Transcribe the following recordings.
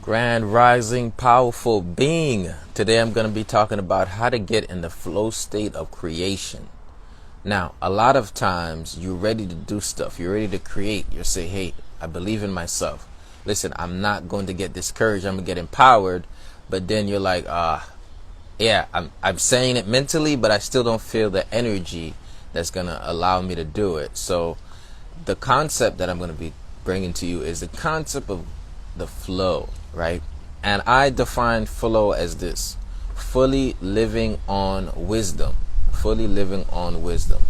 Grand Rising Powerful Being. Today I'm going to be talking about how to get in the flow state of creation. Now, a lot of times you're ready to do stuff. You're ready to create. You say, hey, I believe in myself. Listen, I'm not going to get discouraged. I'm going to get empowered. But then you're like, yeah, I'm saying it mentally, but I still don't feel the energy that's going to allow me to do it. So the concept that I'm going to be bringing to you is the concept of the flow, right? And I define flow as this: fully living on wisdom. Fully living on wisdom.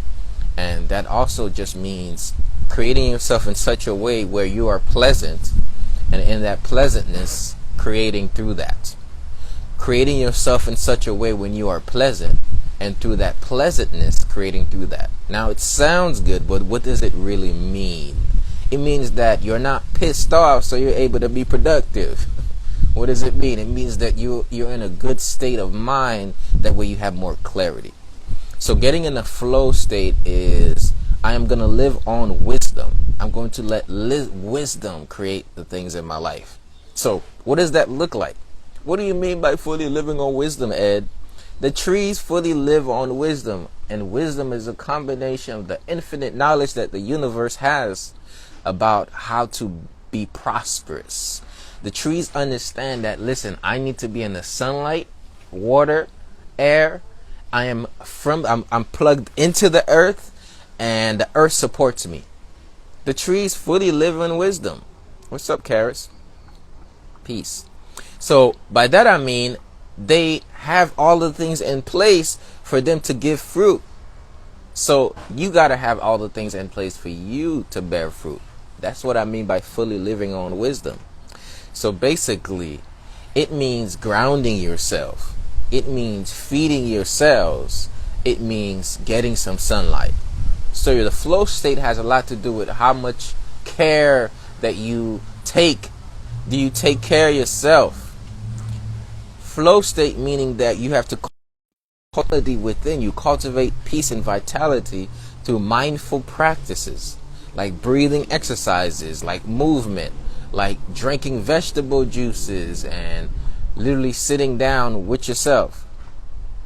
And that also just means creating yourself in such a way where you are pleasant, and in that pleasantness, creating through that. Creating yourself in such a way when you are pleasant, and through that pleasantness, creating through that. Now, it sounds good, but what does it really mean? It means that you're not pissed off, so you're able to be productive. What does it mean? It means that you're in a good state of mind, that way you have more clarity. So getting in the flow state is, I am going to live on wisdom. I'm going to let wisdom create the things in my life. So what does that look like? What do you mean by fully living on wisdom, Ed? The trees fully live on wisdom, and wisdom is a combination of the infinite knowledge that the universe has about how to be prosperous. The trees understand that, listen, I need to be in the sunlight, water, air. I'm plugged into the earth, and the earth supports me. The trees fully live in wisdom. What's up, Karis? Peace. So by that I mean they have all the things in place for them to give fruit. So you got to have all the things in place for you to bear fruit. That's what I mean by fully living on wisdom. So basically, it means grounding yourself. It means feeding your cells. It means getting some sunlight. So the flow state has a lot to do with how much care that you take. Do you take care of yourself? Flow state meaning that you have to quality within you, cultivate peace and vitality through mindful practices, like breathing exercises, like movement, like drinking vegetable juices, and literally sitting down with yourself.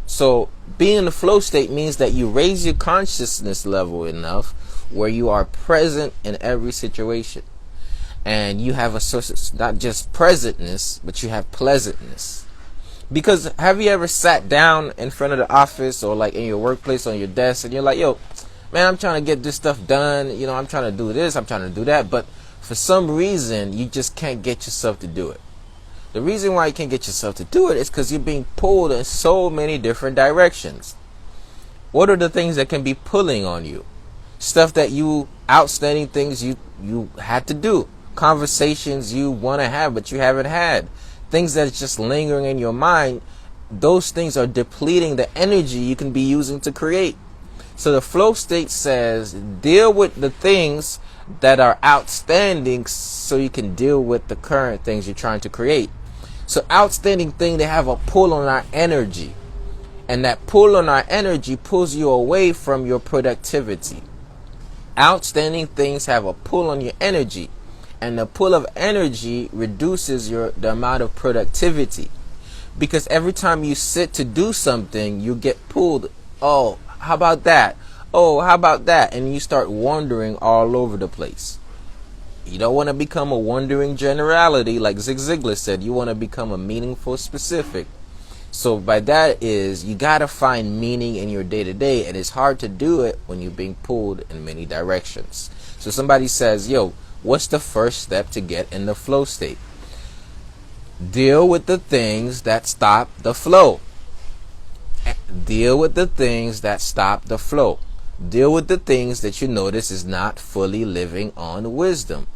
So being in the flow state means that you raise your consciousness level enough where you are present in every situation. And you have a source of not just presentness, but you have pleasantness. Because have you ever sat down in front of the office or like in your workplace on your desk and you're like, yo, man, I'm trying to get this stuff done. You know, I'm trying to do this, I'm trying to do that. But for some reason, you just can't get yourself to do it. The reason why you can't get yourself to do it is because you're being pulled in so many different directions. What are the things that can be pulling on you? Stuff that outstanding things you had to do. Conversations you want to have but you haven't had. Things that are just lingering in your mind. Those things are depleting the energy you can be using to create. So the flow state says, deal with the things that are outstanding so you can deal with the current things you're trying to create. So outstanding thing, they have a pull on our energy. And that pull on our energy pulls you away from your productivity. Outstanding things have a pull on your energy. And the pull of energy reduces the amount of productivity. Because every time you sit to do something, you get pulled. Oh, how about that? Oh, how about that? And you start wandering all over the place. You don't want to become a wandering generality like Zig Ziglar said. You want to become a meaningful specific. So by that is, you got to find meaning in your day-to-day. And it's hard to do it when you're being pulled in many directions. So somebody says, yo, what's the first step to get in the flow state? Deal with the things that stop the flow. Deal with the things that stop the flow. Deal with the things that you notice is not fully living on wisdom.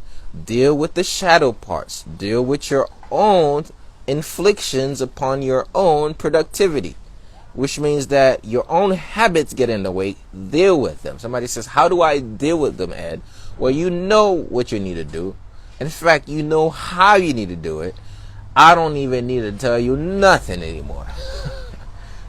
Deal with the shadow parts. Deal with your own inflictions upon your own productivity, which means that your own habits get in the way. Deal with them. Somebody says, how do I deal with them, Ed? Well, you know what you need to do. In fact, you know how you need to do it. I don't even need to tell you nothing anymore.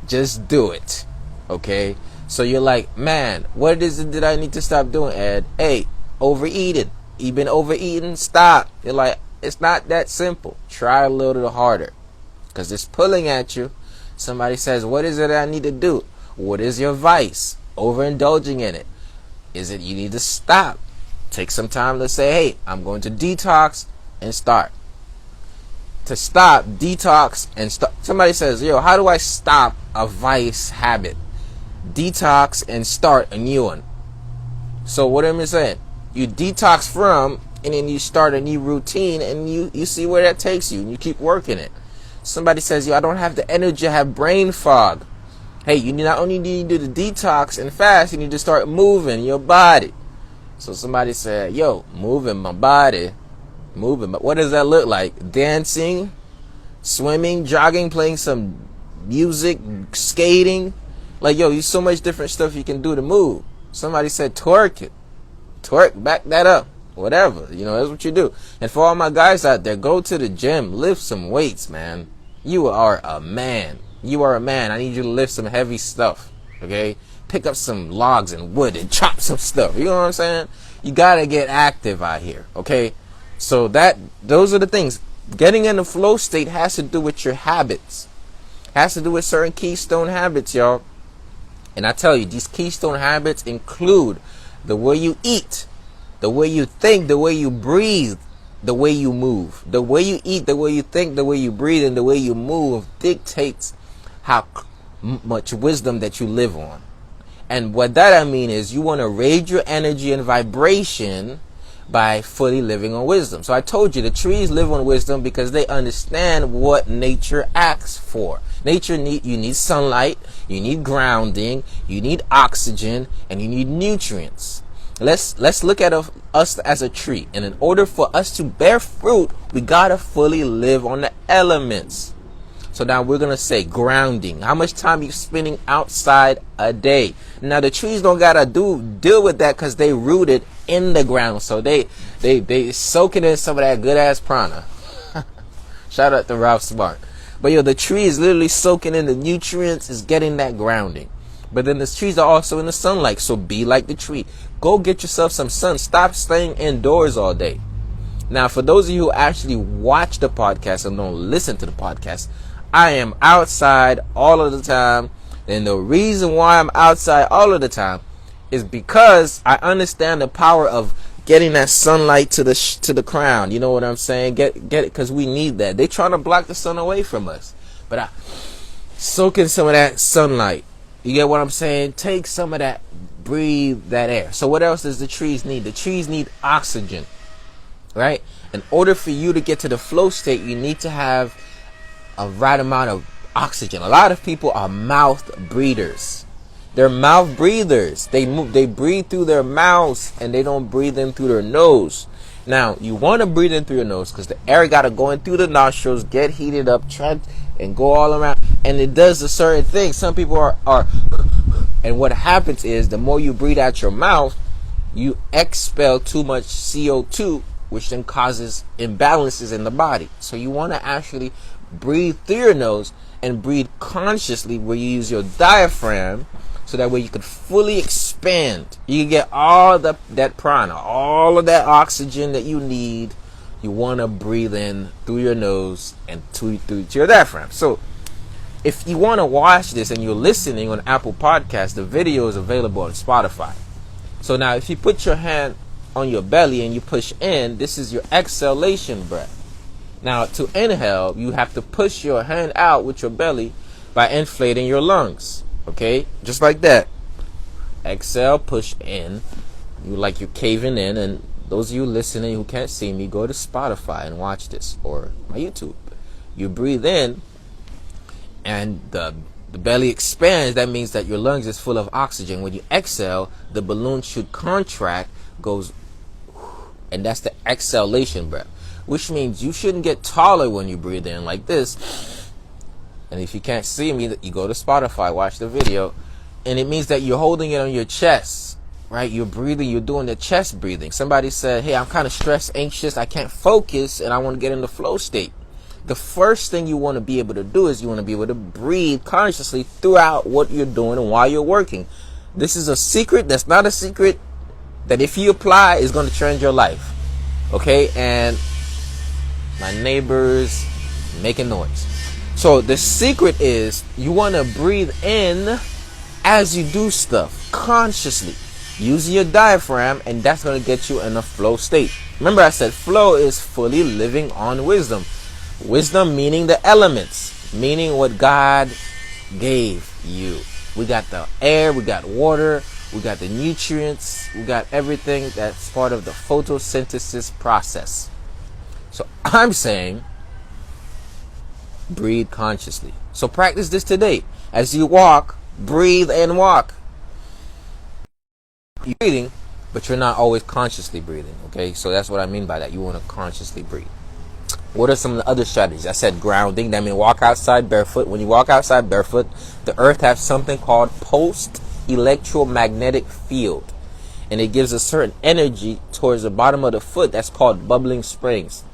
Just do it. Okay? So you're like, man, what is it that I need to stop doing, Ed? Hey, overeating. You've been overeating? Stop. You're like, It's not that simple. Try a little harder, because it's pulling at you. Somebody says, what is it I need to do? What is your vice? Overindulging in it. Is it you need to stop? Take some time to say, hey, I'm going to detox and start. To stop, detox, and start. Somebody says, yo, how do I stop a vice habit? Detox and start a new one. So what am I saying? You detox from, and then you start a new routine, and you see where that takes you, and you keep working it. Somebody says, yo, I don't have the energy, I have brain fog. Hey, you not only need to do the detox and fast, you need to start moving your body. So somebody said, yo, moving my body. Moving, but what does that look like? Dancing, swimming, jogging, playing some music, skating. Like, yo, there's so much different stuff you can do to move. Somebody said twerk it. Twerk, back that up. Whatever, that's what you do. And for all my guys out there, go to the gym, lift some weights, man. You are a man. You are a man. I need you to lift some heavy stuff, okay? Pick up some logs and wood and chop some stuff. You know what I'm saying? You gotta get active out here, okay? So those are the things. Getting in the flow state has to do with your habits. Has to do with certain keystone habits, y'all. And I tell you, these keystone habits include the way you eat, the way you think, the way you breathe, the way you move. The way you eat, the way you think, the way you breathe, and the way you move dictates how much wisdom that you live on. And what that I mean is you want to raise your energy and vibration by fully living on wisdom. So I told you the trees live on wisdom because they understand what nature asks for. You need sunlight, you need grounding, you need oxygen, and you need nutrients. Let's look at us as a tree. And in order for us to bear fruit, we gotta fully live on the elements. So now we're going to say grounding. How much time you spending outside a day? Now the trees don't got to deal with that because they rooted in the ground. So they soaking in some of that good ass prana. Shout out to Ralph Smart. But the tree is literally soaking in the nutrients, is getting that grounding. But then the trees are also in the sunlight. So be like the tree. Go get yourself some sun. Stop staying indoors all day. Now for those of you who actually watch the podcast and don't listen to the podcast, I am outside all of the time, and the reason why I'm outside all of the time is because I understand the power of getting that sunlight to the crown. You know what I'm saying? Get it, because we need that. They trying to block the sun away from us, but I soak in some of that sunlight. You get what I'm saying? Take some of that, breathe that air. So what else does the trees need? The trees need oxygen, right? In order for you to get to the flow state, you need to have a right amount of oxygen. A lot of people are mouth breathers. They're mouth breathers. They breathe through their mouths and they don't breathe in through their nose. Now, you want to breathe in through your nose because the air got to go in through the nostrils, get heated up, and go all around. And it does a certain thing. Some people are and what happens is the more you breathe out your mouth, you expel too much CO2, which then causes imbalances in the body. So you want to actually breathe through your nose and breathe consciously, where you use your diaphragm, so that way you can fully expand. You can get all that prana, all of that oxygen that you need. You want to breathe in through your nose and through your diaphragm. So if you want to watch this and you're listening on Apple Podcasts, the video is available on Spotify. So now if you put your hand on your belly and you push in, this is your exhalation breath. Now, to inhale, you have to push your hand out with your belly by inflating your lungs. Okay? Just like that. Exhale, push in. You're caving in. And those of you listening who can't see me, go to Spotify and watch this, or my YouTube. You breathe in, and the belly expands. That means that your lungs is full of oxygen. When you exhale, the balloon should contract, goes, and that's the exhalation breath. Which means you shouldn't get taller when you breathe in like this. And if you can't see me, you go to Spotify, watch the video. And it means that you're holding it on your chest, right? You're breathing, you're doing the chest breathing. Somebody said, hey, I'm kind of stressed, anxious, I can't focus, and I want to get in the flow state. The first thing you want to be able to do is you want to be able to breathe consciously throughout what you're doing and while you're working. This is a secret that's not a secret, that if you apply is going to change your life. Okay? And my neighbors making noise. So the secret is you want to breathe in as you do stuff consciously, using your diaphragm, and that's going to get you in a flow state. Remember, I said flow is fully living on wisdom. Wisdom meaning the elements, meaning what God gave you. We got the air, we got water, we got the nutrients, we got everything that's part of the photosynthesis process. So I'm saying breathe consciously. So practice this today. As you walk, breathe and walk. You're breathing, but you're not always consciously breathing, okay? So that's what I mean by that. You want to consciously breathe. What are some of the other strategies? I said grounding. That means walk outside barefoot. When you walk outside barefoot, the earth has something called post-electromagnetic field. And it gives a certain energy towards the bottom of the foot that's called bubbling springs.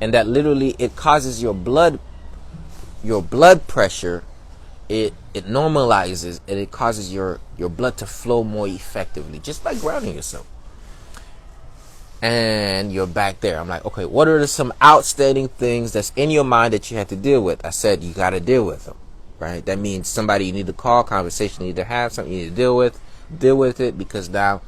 And that literally, it causes your blood pressure, it normalizes, and it causes your blood to flow more effectively just by grounding yourself. And you're back there. I'm like, okay, what are some outstanding things that's in your mind that you have to deal with? I said you got to deal with them, right? That means somebody you need to call, conversation you need to have, something you need to deal with it, because now,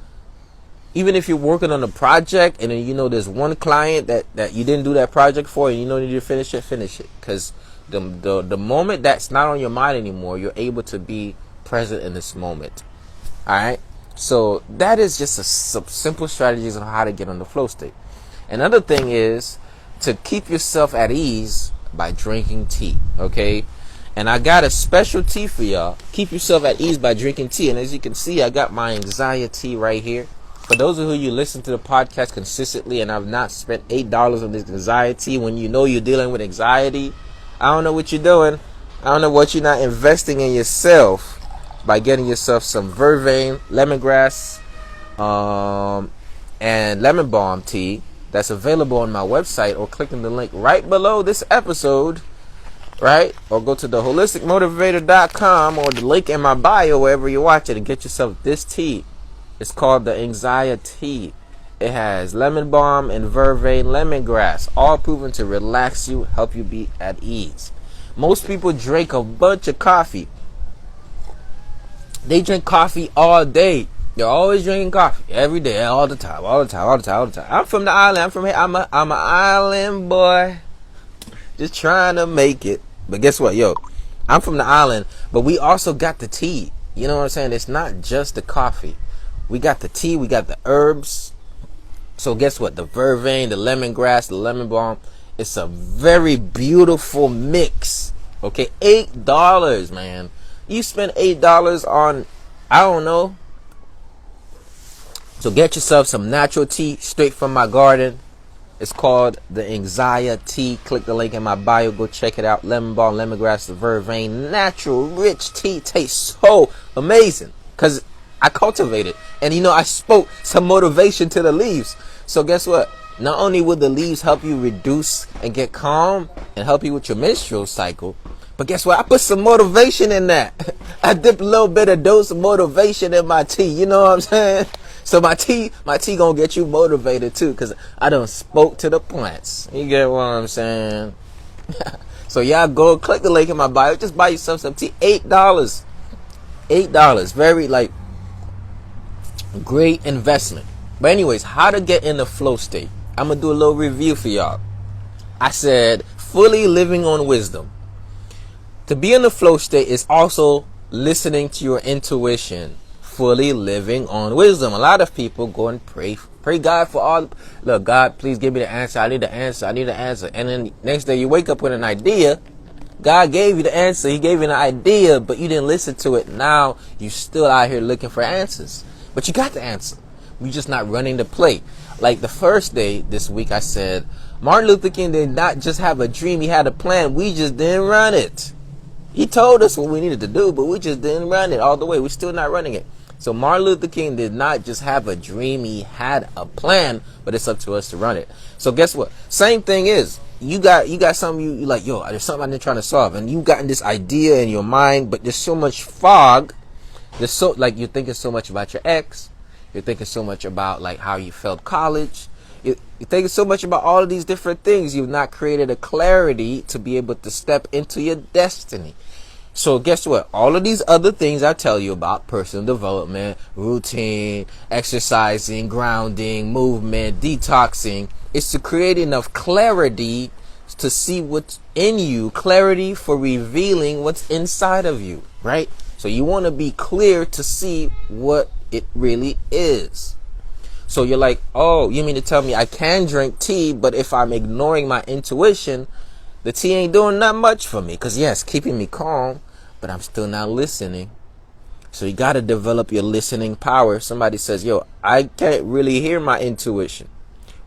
even if you're working on a project and then there's one client that you didn't do that project for, and you need to finish it, because the moment that's not on your mind anymore, you're able to be present in this moment. All right. So that is just some simple strategies on how to get on the flow state. Another thing is to keep yourself at ease by drinking tea. Okay. And I got a special tea for y'all. Keep yourself at ease by drinking tea. And as you can see, I got my anxiety right here. For those of you listen to the podcast consistently, and I've not spent $8 on this anxiety, when you're dealing with anxiety, I don't know what you're doing. I don't know what you're not investing in yourself by getting yourself some vervain, lemongrass, and lemon balm tea that's available on my website, or clicking the link right below this episode, right? Or go to theholisticmotivator.com or the link in my bio, wherever you watch it, and get yourself this tea. It's called the anxiety. It has lemon balm and vervain lemongrass, all proven to relax you, help you be at ease. Most people drink a bunch of coffee. They drink coffee all day. They're always drinking coffee every day, all the time. I'm from the island. I'm from here. I'm an island boy, just trying to make it. But guess what, I'm from the island, but we also got the tea. You know what I'm saying? It's not just the coffee. We got the tea. We got the herbs. So guess what? The vervain, the lemongrass, the lemon balm. It's a very beautiful mix. Okay, $8, man. You spend $8 on, I don't know. So get yourself some natural tea straight from my garden. It's called the anxiety. Click the link in my bio. Go check it out. Lemon balm, lemongrass, the vervain. Natural, rich tea. Tastes so amazing. Because I cultivate it. And I spoke some motivation to the leaves. So guess what? Not only will the leaves help you reduce and get calm and help you with your menstrual cycle, but guess what? I put some motivation in that. I dip a little bit of dose of motivation in my tea. You know what I'm saying? So my tea gonna get you motivated too, because I done spoke to the plants. You get what I'm saying? So y'all go click the link in my bio. Just buy yourself some tea. $8. Very great investment. But anyways, how to get in the flow state. I'm gonna do a little review for y'all. I said fully living on wisdom. To be in the flow state is also listening to your intuition. Fully living on wisdom. A lot of people go and pray God for all. Look, God, please give me the answer. I need the answer. And then next day you wake up with an idea. God gave you the answer. He gave you an idea, but you didn't listen to it. Now you still out here looking for answers. But you got the answer. You're just not running the play. Like the first day this week, I said, Martin Luther King did not just have a dream. He had a plan. We just didn't run it. He told us what we needed to do, but we just didn't run it all the way. We're still not running it. So Martin Luther King did not just have a dream. He had a plan, but it's up to us to run it. So guess what? Same thing is, you got something you like, there's something I'm trying to solve. And you've gotten this idea in your mind, but there's so much fog. There's so, you're thinking so much about your ex. You're thinking so much about, how you felt college. You're thinking so much about all of these different things. You've not created a clarity to be able to step into your destiny. So guess what? All of these other things I tell you about, personal development, routine, exercising, grounding, movement, detoxing, is to create enough clarity to see what's in you, clarity for revealing what's inside of you, right? So you want to be clear to see what it really is. So you're like, oh, you mean to tell me I can drink tea, but if I'm ignoring my intuition, the tea ain't doing that much for me? Because yes, keeping me calm, but I'm still not listening. So you got to develop your listening power. Somebody says, yo, I can't really hear my intuition.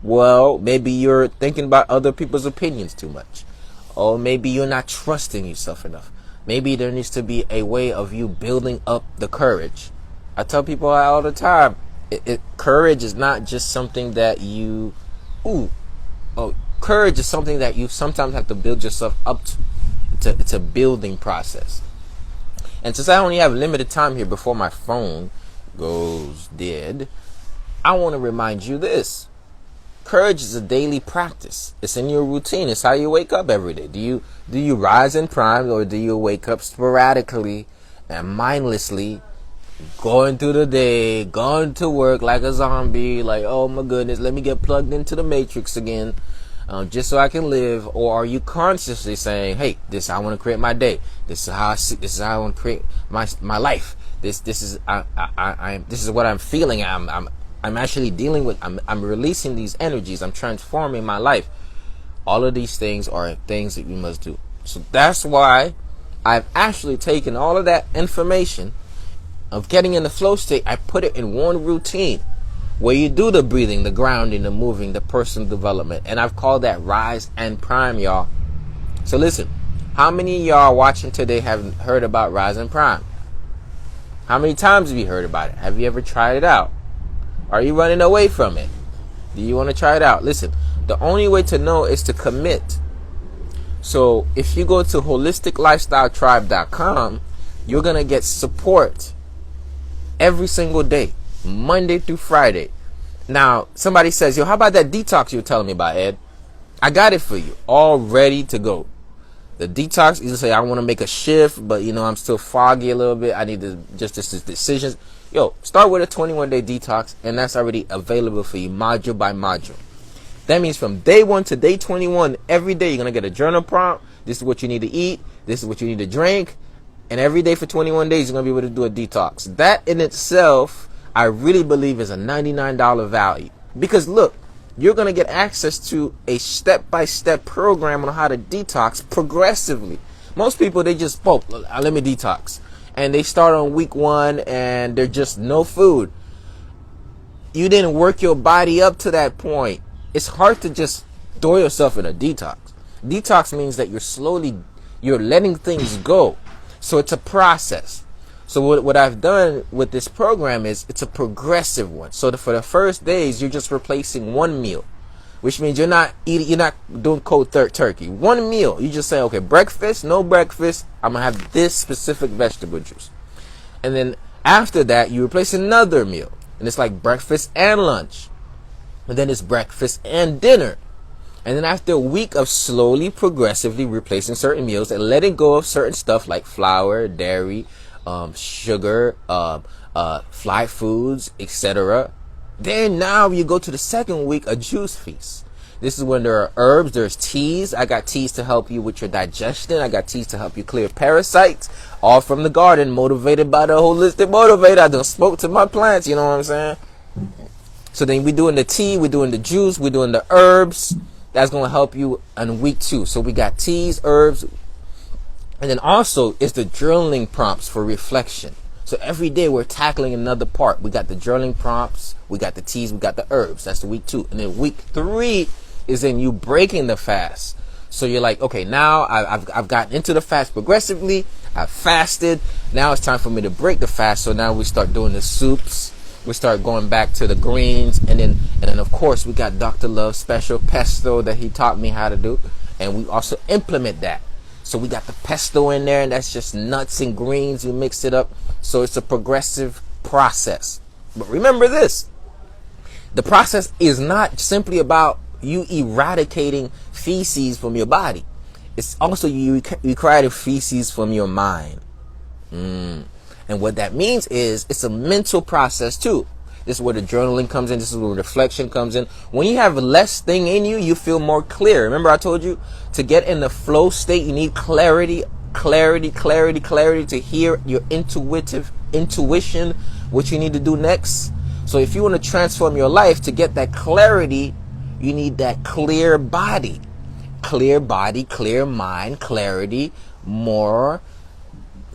Well, maybe you're thinking about other people's opinions too much. Or maybe you're not trusting yourself enough. Maybe there needs to be a way of you building up the courage. I tell people all the time, courage is not just something that you, courage is something that you sometimes have to build yourself up to. It's a building process. And since I only have limited time here before my phone goes dead, I want to remind you this. Courage is a daily practice. It's in your routine. It's how you wake up every day. Do you rise in prime, or do you wake up sporadically and mindlessly, going through the day, going to work like a zombie, like, oh my goodness, let me get plugged into the matrix again, just so I can live? Or are you consciously saying, hey, this is how I want to create my day. This is how I want to create my life. This is what I'm feeling. I'm actually dealing with. I'm releasing these energies. I'm transforming my life. All of these things are things that we must do. So that's why I've actually taken all of that information of getting in the flow state. I put it in one routine where you do the breathing, the grounding, the moving, the personal development. And I've called that Rise and Prime, y'all. So listen, how many of y'all watching today have heard about Rise and Prime? How many times have you heard about it? Have you ever tried it out? Are you running away from it? Do you want to try it out? Listen, the only way to know is to commit. So if you go to holisticlifestyletribe.com, you're going to get support every single day, Monday through Friday. Now, somebody says, yo, how about that detox you were telling me about, Ed? I got it for you, all ready to go. The detox, you say, I want to make a shift, but I'm still foggy a little bit. I need to just this decisions. Yo, start with a 21-day detox, and that's already available for you, module by module. That means from day 1 to day 21, every day you're going to get a journal prompt. This is what you need to eat. This is what you need to drink. And every day for 21 days, you're going to be able to do a detox. That in itself, I really believe is a $99 value. Because look, you're going to get access to a step-by-step program on how to detox progressively. Most people, they just, let me detox. And they start on week 1 and they're just no food. You didn't work your body up to that point. It's hard to just throw yourself in a detox. Detox means that you're letting things go. So it's a process. So what I've done with this program is it's a progressive one. So for the first days, you're just replacing one meal, which means you're not doing cold turkey. One meal. You just say, okay, breakfast, no breakfast. I'm going to have this specific vegetable juice. And then after that, you replace another meal. And it's like breakfast and lunch. And then it's breakfast and dinner. And then after a week of slowly, progressively replacing certain meals and letting go of certain stuff like flour, dairy, sugar, fried foods, etc. Then now you go to the second week, a juice feast. This is when there are herbs, there's teas. I got teas to help you with your digestion. I got teas to help you clear parasites. All from the garden, motivated by the holistic motivator. I just spoke to my plants, you know what I'm saying? So then we're doing the tea, we're doing the juice, we're doing the herbs. That's going to help you on week 2. So we got teas, herbs. And then also it's the journaling prompts for reflection. So every day we're tackling another part. We got the journaling prompts, we got the teas, we got the herbs. That's the week 2. And then week 3 is in you breaking the fast. So you're like, okay, now I've gotten into the fast progressively. I've fasted. Now it's time for me to break the fast. So now we start doing the soups. We start going back to the greens. And then of course we got Dr. Love's special pesto that he taught me how to do. And we also implement that. So we got the pesto in there, and that's just nuts and greens. We mix it up. So it's a progressive process. But remember this. The process is not simply about you eradicating feces from your body. It's also you eradicating feces from your mind. And what that means is it's a mental process too. This is where the journaling comes in. This is where reflection comes in. When you have less thing in you, you feel more clear. Remember I told you to get in the flow state, you need clarity to hear your intuition, what you need to do next. So if you want to transform your life, to get that clarity, you need that clear body, clear mind, clarity, more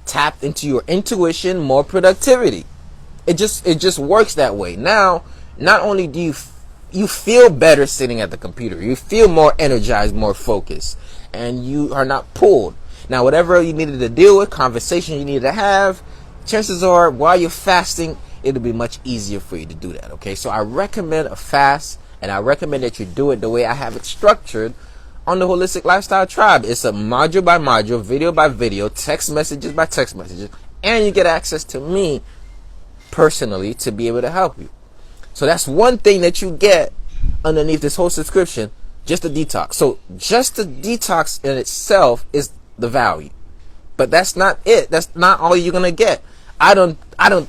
tapped into your intuition, more productivity. It just works that way. Now, not only do you feel better sitting at the computer, you feel more energized, more focused, and you are not pulled. Now, whatever you needed to deal with, conversation you need to have, chances are while you're fasting, it'll be much easier for you to do that. Okay, so I recommend a fast, and I recommend that you do it the way I have it structured on the Holistic Lifestyle Tribe. It's a module by module, video by video, text messages by text messages, and you get access to me personally to be able to help you. So that's one thing that you get underneath this whole subscription, just the detox. So just the detox in itself is the value, but that's not it. That's not all you're gonna get. I don't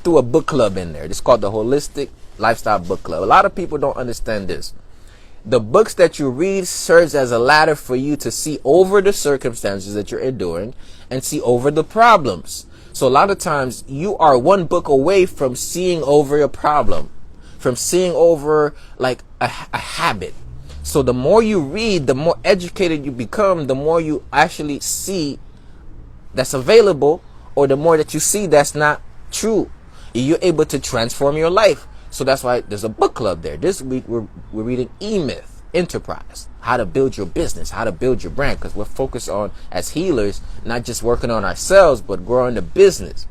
throw a book club in there. It's called the Holistic Lifestyle Book Club. A lot of people don't understand this. The books that you read serves as a ladder for you to see over the circumstances that you're enduring and see over the problems. So a lot of times you are one book away from seeing over a problem, from seeing over like a habit. So the more you read, the more educated you become, the more you actually see that's available, or the more that you see that's not true. You're able to transform your life. So that's why there's a book club there. This week we're reading E-Myth, Enterprise, how to build your business, how to build your brand, because we're focused on, as healers, not just working on ourselves, but growing the business.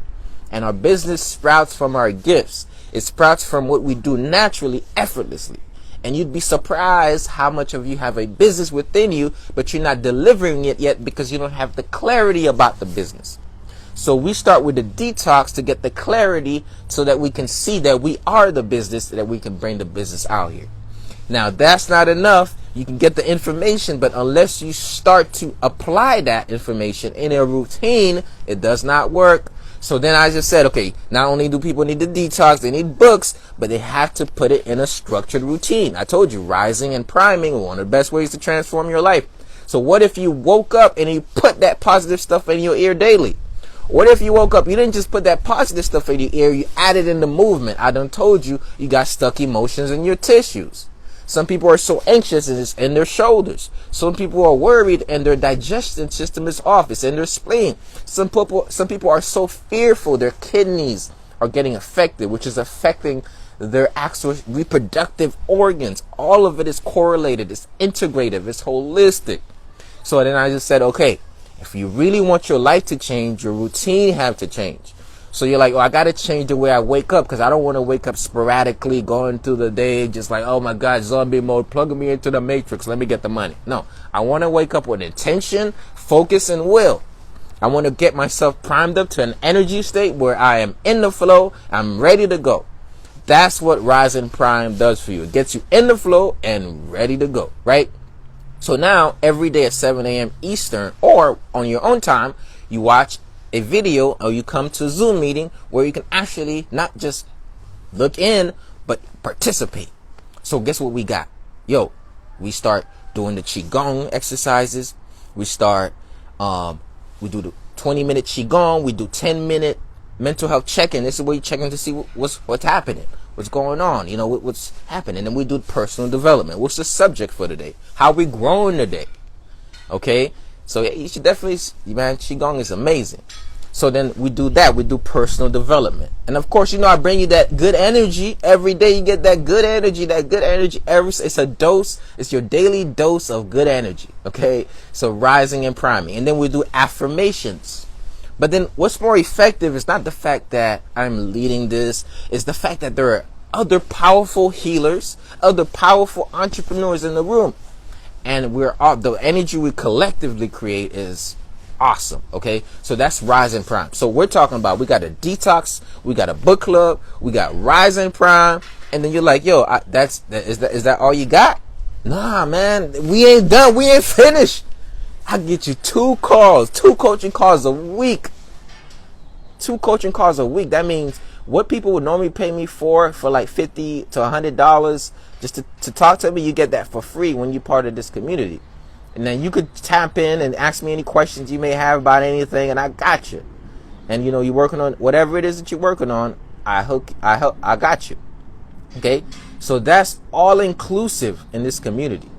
And our business sprouts from our gifts. It sprouts from what we do naturally, effortlessly. And you'd be surprised how much of you have a business within you, but you're not delivering it yet because you don't have the clarity about the business. So we start with the detox to get the clarity so that we can see that we are the business, that we can bring the business out here. Now, that's not enough. You can get the information, but unless you start to apply that information in a routine, it does not work. So then I just said, okay, not only do people need the detox, they need books, but they have to put it in a structured routine. I told you, rising and priming are one of the best ways to transform your life. So what if you woke up and you put that positive stuff in your ear daily? What if you woke up, you didn't just put that positive stuff in your ear, you added in the movement. I done told you, you got stuck emotions in your tissues. Some people are so anxious and it's in their shoulders. Some people are worried and their digestion system is off. It's in their spleen. Some people are so fearful their kidneys are getting affected, which is affecting their actual reproductive organs. All of it is correlated. It's integrative. It's holistic. So then I just said, okay, if you really want your life to change, your routine have to change. So you're like, oh, I got to change the way I wake up because I don't want to wake up sporadically going through the day just like, oh my God, zombie mode, plugging me into the matrix. Let me get the money. No, I want to wake up with intention, focus, and will. I want to get myself primed up to an energy state where I am in the flow. I'm ready to go. That's what Rise and Prime does for you. It gets you in the flow and ready to go, right? So now every day at 7 a.m. Eastern or on your own time, you watch a video or you come to a Zoom meeting where you can actually not just look in, but participate. So guess what we got? Yo, we start doing the Qigong exercises. We start, we do the 20-minute Qigong. We do 10-minute mental health check-in. This is where you're checking to see what's happening, what's going on, you know, what's happening. And then we do personal development. What's the subject for today? How we growing today? Okay? So you should definitely, man, Qigong is amazing. So then we do that. We do personal development. And of course, you know, I bring you that good energy. Every day you get that good energy, it's a dose. It's your daily dose of good energy. Okay? So rising and priming. And then we do affirmations. But then what's more effective is not the fact that I'm leading this. It's the fact that there are other powerful healers, other powerful entrepreneurs in the room. And the energy we collectively create is awesome. Okay, so that's Rise and Prime. So we're talking about, we got a detox, we got a book club, we got Rise and Prime, and then you're like, yo, is that all you got? Nah, man, we ain't done. We ain't finished. I get you 2 coaching calls a week. 2 coaching calls a week. That means what people would normally pay me for like $50 to $100 just to talk to me, you get that for free when you're part of this community. And then you could tap in and ask me any questions you may have about anything, and I got you. And you're working on whatever it is that you're working on. I got you. Okay, so that's all inclusive in this community.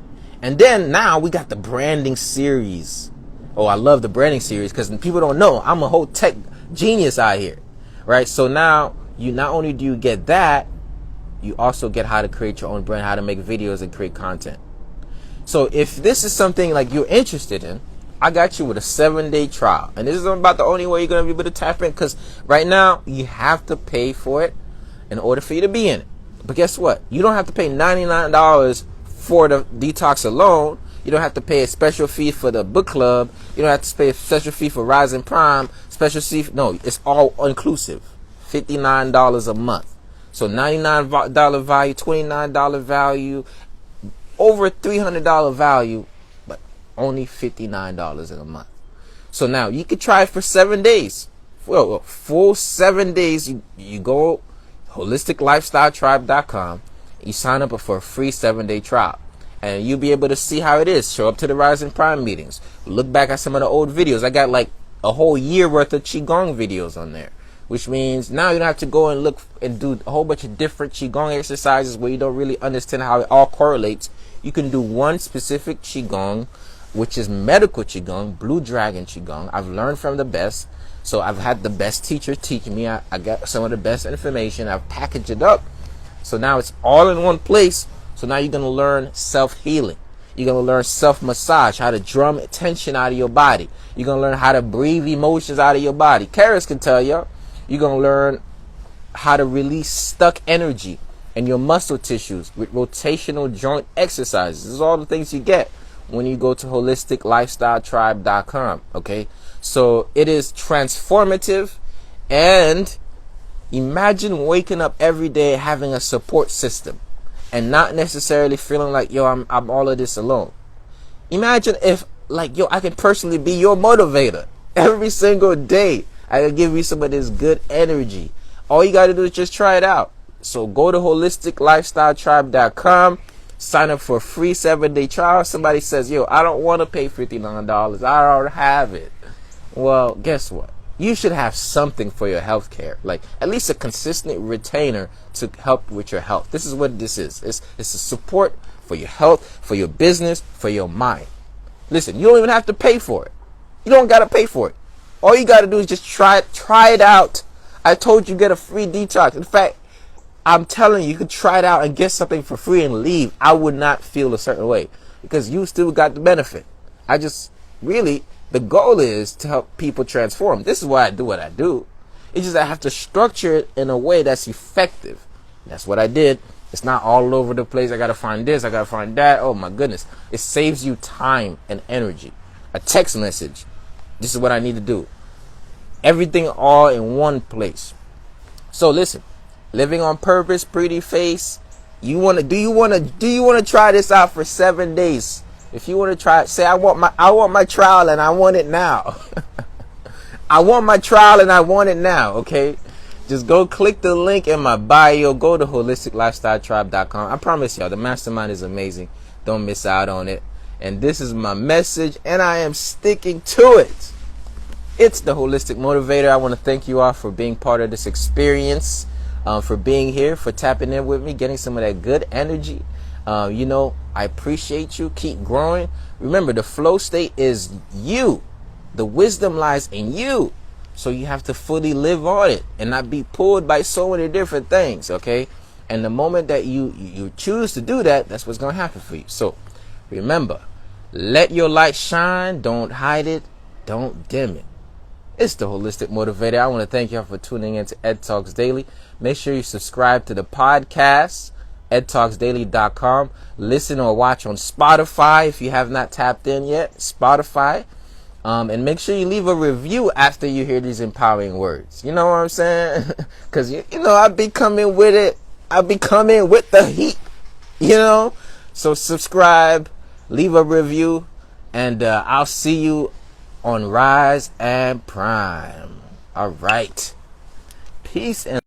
And then now we got the branding series. Oh, I love the branding series because people don't know I'm a whole tech genius out here, right? So now you not only do you get that, you also get how to create your own brand, how to make videos and create content. So if this is something like you're interested in, I got you with a 7-day trial. And this is about the only way you're going to be able to tap in, because right now you have to pay for it in order for you to be in it. But guess what? You don't have to pay $99 for the detox alone. You don't have to pay a special fee for the book club. You don't have to pay a special fee for Rising Prime. No, it's all inclusive. $59 a month. So $99 value, $29 value, over $300 value, but only $59 in a month. So now you could try it for 7 days. Well, full 7 days. You go holisticlifestyletribe.com. You sign up for a free 7-day trial. And you'll be able to see how it is. Show up to the Rising Prime meetings. Look back at some of the old videos. I got like a whole year worth of Qigong videos on there. Which means now you don't have to go and look and do a whole bunch of different Qigong exercises where you don't really understand how it all correlates. You can do one specific Qigong, which is medical Qigong, Blue Dragon Qigong. I've learned from the best. So I've had the best teacher teach me. I got some of the best information. I've packaged it up. So now it's all in one place. So now you're going to learn self-healing. You're going to learn self-massage, how to drum tension out of your body. You're going to learn how to breathe emotions out of your body. Karis can tell you. You're going to learn how to release stuck energy in your muscle tissues with rotational joint exercises. This is all the things you get when you go to holisticlifestyletribe.com. Okay, so it is transformative, and imagine waking up every day having a support system and not necessarily feeling like, yo, I'm all of this alone. Imagine if, like, yo, I can personally be your motivator every single day. I can give you some of this good energy. All you got to do is just try it out. So go to holisticlifestyletribe.com. Sign up for a free 7-day trial. Somebody says, yo, I don't want to pay $59. I already have it. Well, guess what? You should have something for your health care. Like at least a consistent retainer to help with your health. This is what this is. It's a support for your health, for your business, for your mind. Listen, you don't even have to pay for it. You don't got to pay for it. All you got to do is just try it out. I told you get a free detox. In fact, I'm telling you, you could try it out and get something for free and leave. I would not feel a certain way because you still got the benefit. The goal is to help people transform. This is why I do what I do. It's just I have to structure it in a way that's effective. That's what I did. It's not all over the place. I got to find this. I got to find that. Oh my goodness. It saves you time and energy. A text message. This is what I need to do. Everything all in one place. So listen, living on purpose, pretty face. Do you want to try this out for 7 days? If you want to try it, say I want my trial and I want it now. I want my trial and I want it now, okay? Just go click the link in my bio. Go to holisticlifestyletribe.com. I promise y'all, the mastermind is amazing. Don't miss out on it. And this is my message, and I am sticking to it. It's the Holistic Motivator. I want to thank you all for being part of this experience, for being here, for tapping in with me, getting some of that good energy. I appreciate you. Keep growing. Remember, the flow state is you. The wisdom lies in you. So you have to fully live on it and not be pulled by so many different things, okay? And the moment that you choose to do that, that's what's going to happen for you. So remember, let your light shine. Don't hide it. Don't dim it. It's the Holistic Motivator. I want to thank y'all for tuning in to Ed Talks Daily. Make sure you subscribe to the podcast, edtalksdaily.com. Listen or watch on Spotify if you have not tapped in yet. Spotify. And make sure you leave a review after you hear these empowering words. You know what I'm saying? Because, I be coming with it. I be coming with the heat. So subscribe, leave a review, and I'll see you on Rise and Prime. All right. Peace and